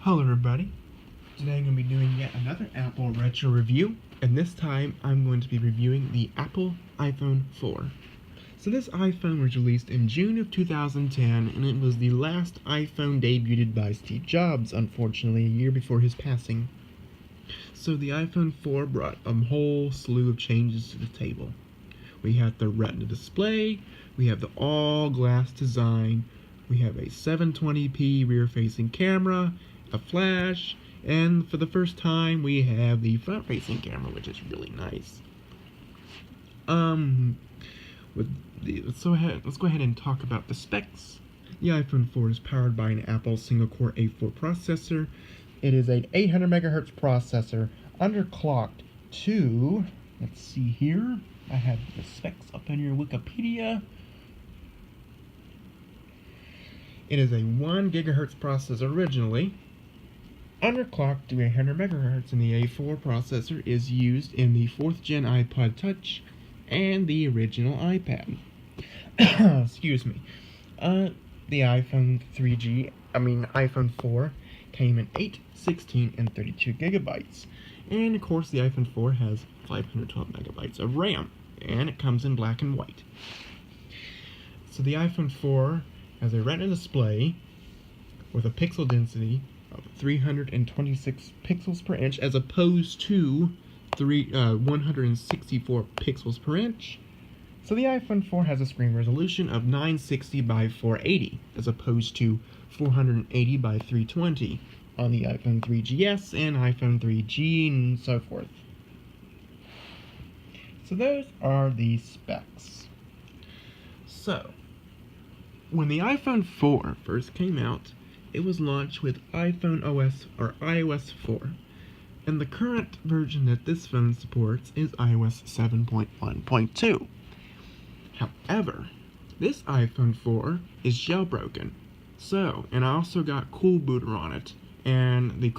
Hello everybody, today I'm going to be doing yet another Apple retro review, and this time I'm going to be reviewing the Apple iPhone 4. So this iPhone was released in June of 2010, and it was the last iPhone debuted by Steve Jobs, unfortunately, a year before his passing. So the iPhone 4 brought a whole slew of changes to the table. We had the Retina display, we have the all-glass design, we have a 720p rear-facing camera, a flash, and for the first time we have the front-facing camera, which is really nice. Let's go ahead and talk about the specs. The iPhone 4 is powered by an Apple single-core A4 processor. It is an 800 MHz processor, underclocked to, let's see here, I have the specs up on your Wikipedia. It is a 1 GHz processor originally, underclocked to 800 MHz, and the A4 processor is used in the 4th gen iPod Touch and the original iPad. Excuse me. The iPhone 4 came in 8, 16, and 32 gigabytes. And of course the iPhone 4 has 512 megabytes of RAM, and it comes in black and white. So the iPhone 4 has a Retina display with a pixel density of 326 pixels per inch as opposed to 164 pixels per inch. So the iPhone 4 has a screen resolution of 960 by 480 as opposed to 480 by 320 on the iPhone 3GS and iPhone 3G and so forth. So those are the specs. So, when the iPhone 4 first came out, it was launched with iPhone OS or iOS 4, and the current version that this phone supports is iOS 7.1.2. However, this iPhone 4 is jailbroken. So, and I also got Cool Booter on it, and the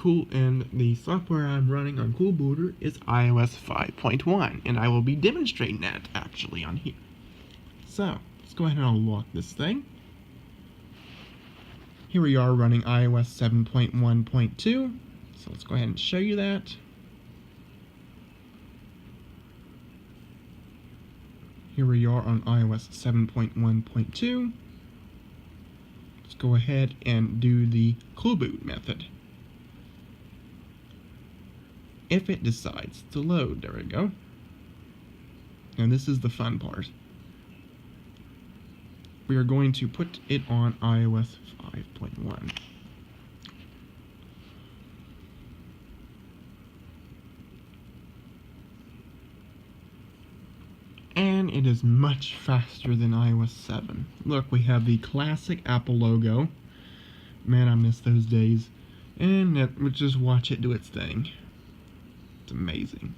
software I'm running on Cool Booter is iOS 5.1, and I will be demonstrating that actually on here. So, let's go ahead and unlock this thing. Here we are running iOS 7.1.2, so let's go ahead and show you that. Here we are on iOS 7.1.2. Let's go ahead and do the Cool Boot method. If it decides to load, there we go. And this is the fun part. We are going to put it on iOS 5.1. And it is much faster than iOS 7. Look, we have the classic Apple logo. Man, I miss those days. And just watch it do its thing. It's amazing.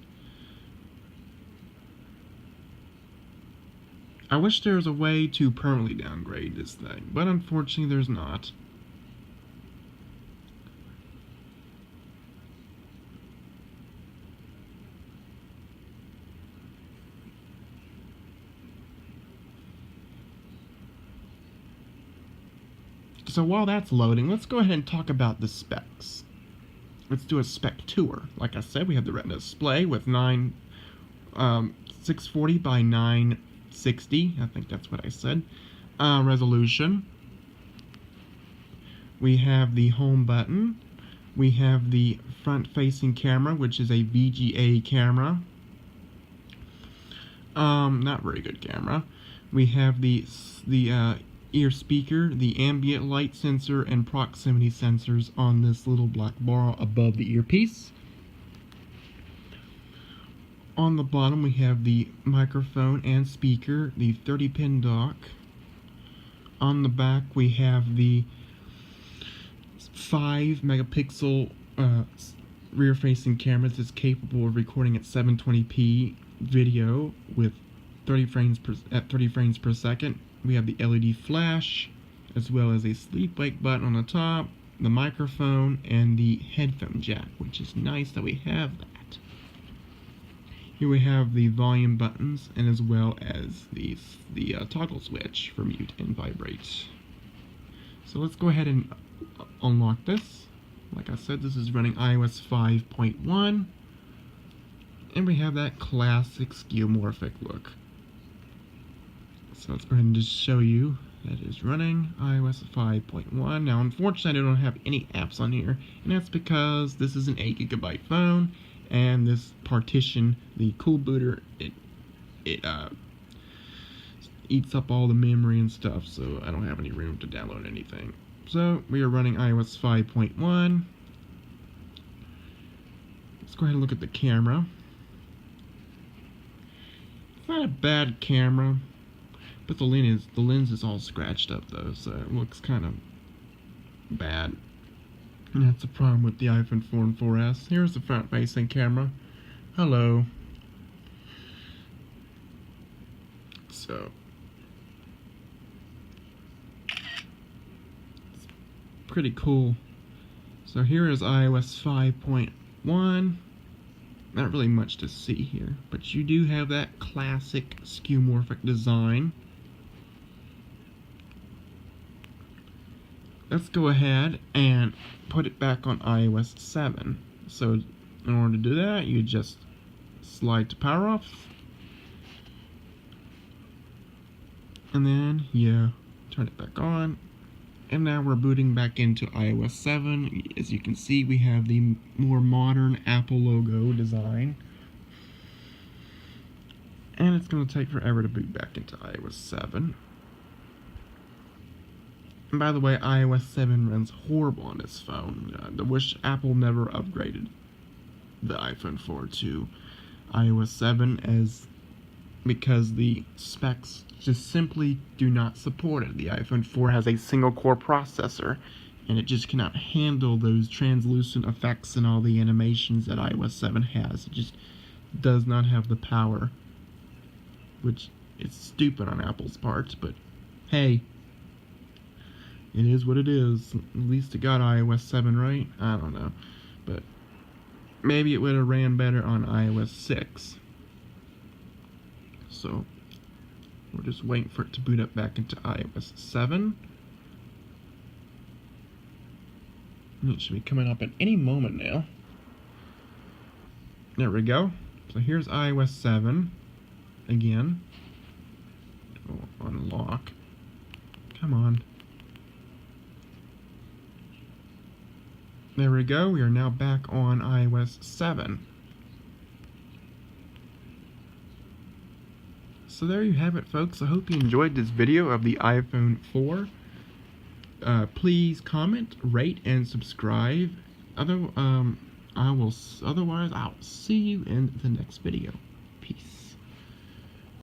I wish there was a way to permanently downgrade this thing, but unfortunately there's not. So while that's loading, let's go ahead and talk about the specs. Let's do a spec tour. Like I said, we have the Retina display with 640 by 960, I think that's what I said, resolution. We have the home button. We have the front-facing camera, which is a VGA camera. Not very good camera. We have the ear speaker, the ambient light sensor, and proximity sensors on this little black bar above the earpiece. On the bottom we have the microphone and speaker, the 30-pin dock. On the back we have the 5 megapixel rear-facing camera that's capable of recording at 720p video with 30 frames per second. We have the LED flash, as well as a sleep-wake button on the top, the microphone, and the headphone jack, which is nice that we have that. Here we have the volume buttons, and as well as the toggle switch for mute and vibrate. So let's go ahead and unlock this. Like I said, this is running iOS 5.1, and we have that classic skeuomorphic look. So let's go ahead and just show you that it is running iOS 5.1. Now, unfortunately, I don't have any apps on here, and that's because this is an 8GB phone, and this partition, the Cool Booter, it eats up all the memory and stuff, so I don't have any room to download anything. So we are running iOS 5.1. Let's go ahead and look at the camera. It's not a bad camera, but the lens is all scratched up though, so it looks kind of bad. And that's a problem with the iPhone 4 and 4S. Here's the front-facing camera. Hello. So it's pretty cool. So here is iOS 5.1. Not really much to see here, but you do have that classic skeuomorphic design. Let's go ahead and put it back on iOS 7. So in order to do that, you just slide to power off, and then you turn it back on, and now we're booting back into iOS 7. As you can see, we have the more modern Apple logo design, and it's going to take forever to boot back into iOS 7. And by the way, iOS 7 runs horrible on this phone. I wish Apple never upgraded the iPhone 4 to iOS 7, because the specs just simply do not support it. The iPhone 4 has a single core processor, and it just cannot handle those translucent effects and all the animations that iOS 7 has. It just does not have the power, which is stupid on Apple's part, but hey, it is what it is. At least it got iOS 7 right. I don't know, but maybe it would have ran better on iOS 6. So we're just waiting for it to boot up back into iOS 7. And it should be coming up at any moment now. There we go. So here's iOS 7 again. Oh, unlock. Come on. There we go. We are now back on iOS 7. So there you have it, folks. I hope you enjoyed this video of the iPhone 4. Please comment, rate, and subscribe. Otherwise, I'll see you in the next video. Peace.